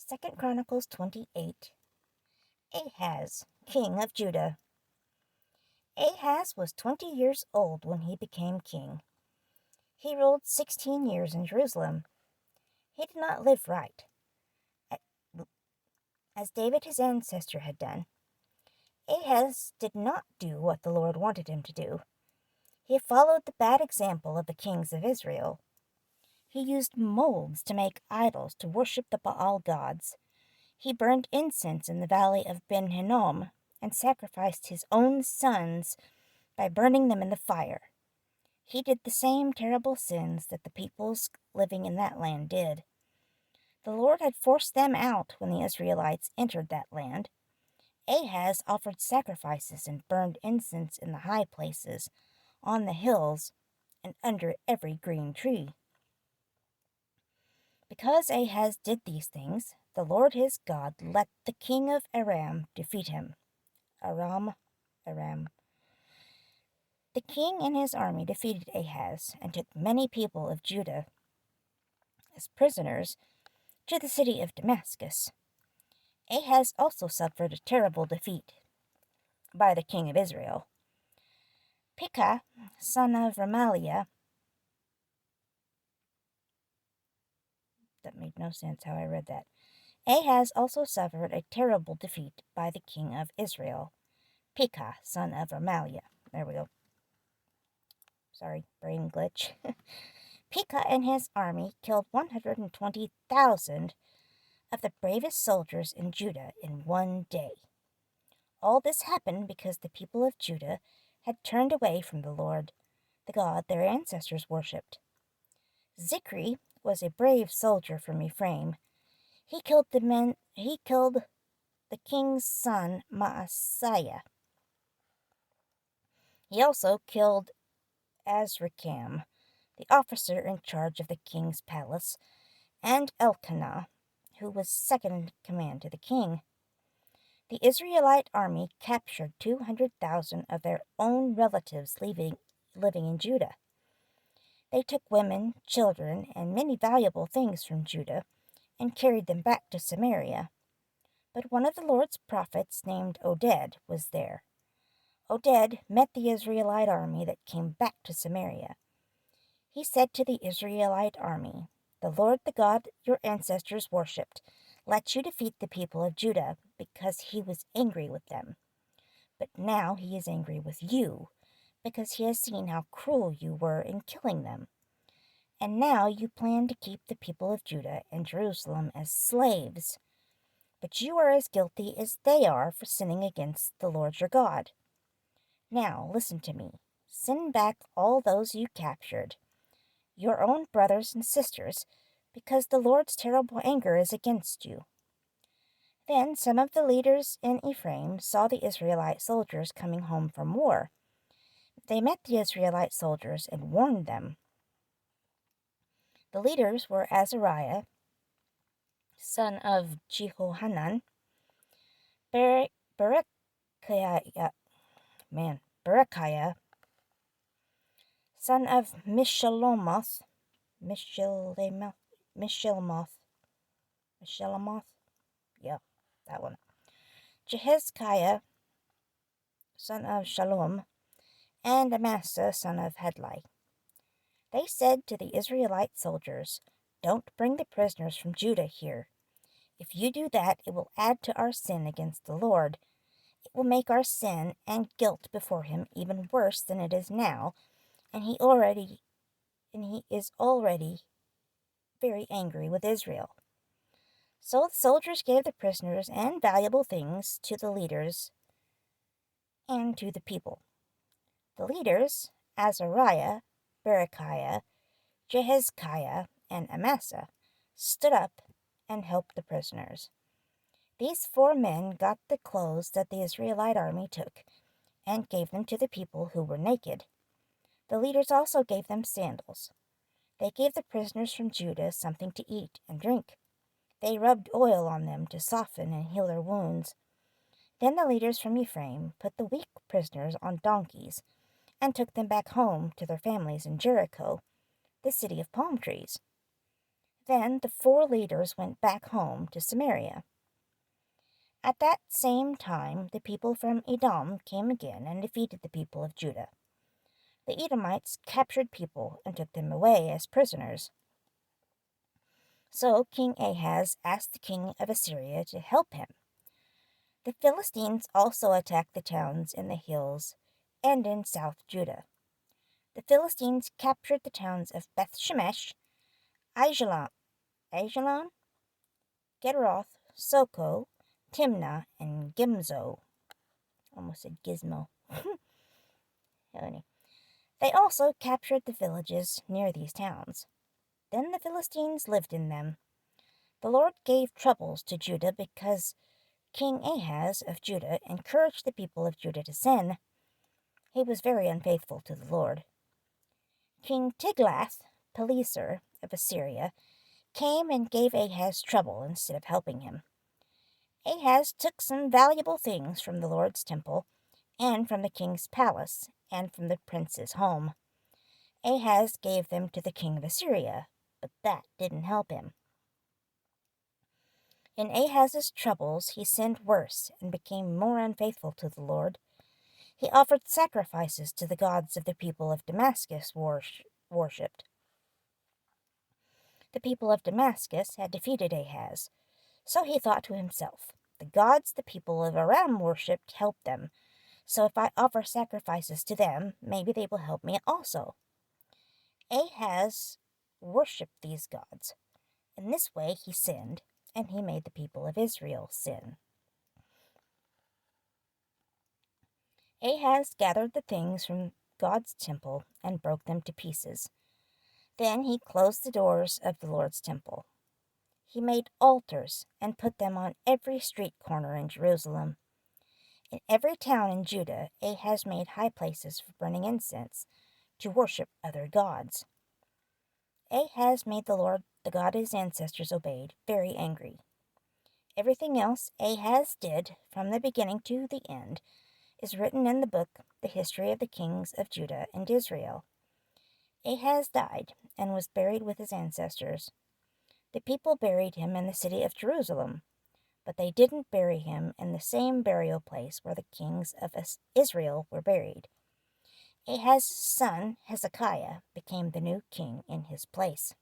2 Chronicles 28. Ahaz, king of Judah. Ahaz was 20 years old when he became king. He ruled 16 years in Jerusalem. He did not live right, as David his ancestor had done. Ahaz did not do what the Lord wanted him to do. He followed the bad example of the kings of Israel. He used molds to make idols to worship the Baal gods. He burned incense in the valley of Ben Hinnom and sacrificed his own sons by burning them in the fire. He did the same terrible sins that the peoples living in that land did. The Lord had forced them out when the Israelites entered that land. Ahaz offered sacrifices and burned incense in the high places, on the hills, and under every green tree. Because Ahaz did these things, the Lord his God let the king of Aram defeat him. Aram. The king and his army defeated Ahaz and took many people of Judah as prisoners to the city of Damascus. Ahaz also suffered a terrible defeat by the king of Israel. Pekah, son of Remaliah, that made no sense how I read that. Ahaz also suffered a terrible defeat by the king of Israel. Pekah, son of Remaliah. There we go. Sorry, brain glitch. Pekah and his army killed 120,000 of the bravest soldiers in Judah in one day. All this happened because the people of Judah had turned away from the Lord, the God their ancestors worshipped. Zikri was a brave soldier from Ephraim. He killed the king's son Maaseiah. He also killed Azrikam, the officer in charge of the king's palace, and Elkanah, who was second in command to the king. The Israelite army captured 200,000 of their own relatives living in Judah. They took women, children, and many valuable things from Judah and carried them back to Samaria. But one of the Lord's prophets named Oded was there. Oded met the Israelite army that came back to Samaria. He said to the Israelite army, "The Lord, the God your ancestors worshipped, let you defeat the people of Judah because he was angry with them. But now he is angry with you because he has seen how cruel you were in killing them. And now you plan to keep the people of Judah and Jerusalem as slaves. But you are as guilty as they are for sinning against the Lord your God. Now listen to me. Send back all those you captured, your own brothers and sisters, because the Lord's terrible anger is against you." Then some of the leaders in Ephraim saw the Israelite soldiers coming home from war. They met the Israelite soldiers and warned them. The leaders were Azariah, son of Jehohanan, Berechiah, son of Mishelomoth, yeah, that one. Jehezekiah, son of Shallum, and Amasa, son of Hadlai. They said to the Israelite soldiers, "Don't bring the prisoners from Judah here. If you do that, it will add to our sin against the Lord. It will make our sin and guilt before him even worse than it is now, and he is already very angry with Israel." So the soldiers gave the prisoners and valuable things to the leaders and to the people. The leaders, Azariah, Berechiah, Jehezekiah, and Amasa, stood up and helped the prisoners. These 4 men got the clothes that the Israelite army took and gave them to the people who were naked. The leaders also gave them sandals. They gave the prisoners from Judah something to eat and drink. They rubbed oil on them to soften and heal their wounds. Then the leaders from Ephraim put the weak prisoners on donkeys and took them back home to their families in Jericho, the city of palm trees. Then the 4 leaders went back home to Samaria. At that same time, the people from Edom came again and defeated the people of Judah. The Edomites captured people and took them away as prisoners. So King Ahaz asked the king of Assyria to help him. The Philistines also attacked the towns in the hills and in South Judah. The Philistines captured the towns of Beth Shemesh, Aijalon, Gederoth, Soko, Timnah, and Gimzo. Almost said Gizmo. They also captured the villages near these towns. Then the Philistines lived in them. The Lord gave troubles to Judah because King Ahaz of Judah encouraged the people of Judah to sin. He was very unfaithful to the Lord. King Tiglath-Pileser of Assyria came and gave Ahaz trouble instead of helping him. Ahaz took some valuable things from the Lord's temple and from the king's palace and from the prince's home. Ahaz gave them to the king of Assyria, but that didn't help him. In Ahaz's troubles, he sinned worse and became more unfaithful to the Lord. He offered sacrifices to the gods of the people of Damascus worshipped. The people of Damascus had defeated Ahaz, so he thought to himself, the gods the people of Aram worshipped helped them, so if I offer sacrifices to them, maybe they will help me also. Ahaz worshipped these gods. In this way he sinned, and he made the people of Israel sin. Ahaz gathered the things from God's temple and broke them to pieces. Then he closed the doors of the Lord's temple. He made altars and put them on every street corner in Jerusalem. In every town in Judah, Ahaz made high places for burning incense to worship other gods. Ahaz made the Lord, the God his ancestors obeyed, very angry. Everything else Ahaz did, from the beginning to the end, is written in the book, The History of the Kings of Judah and Israel. Ahaz died and was buried with his ancestors. The people buried him in the city of Jerusalem, but they didn't bury him in the same burial place where the kings of Israel were buried. Ahaz's son, Hezekiah, became the new king in his place.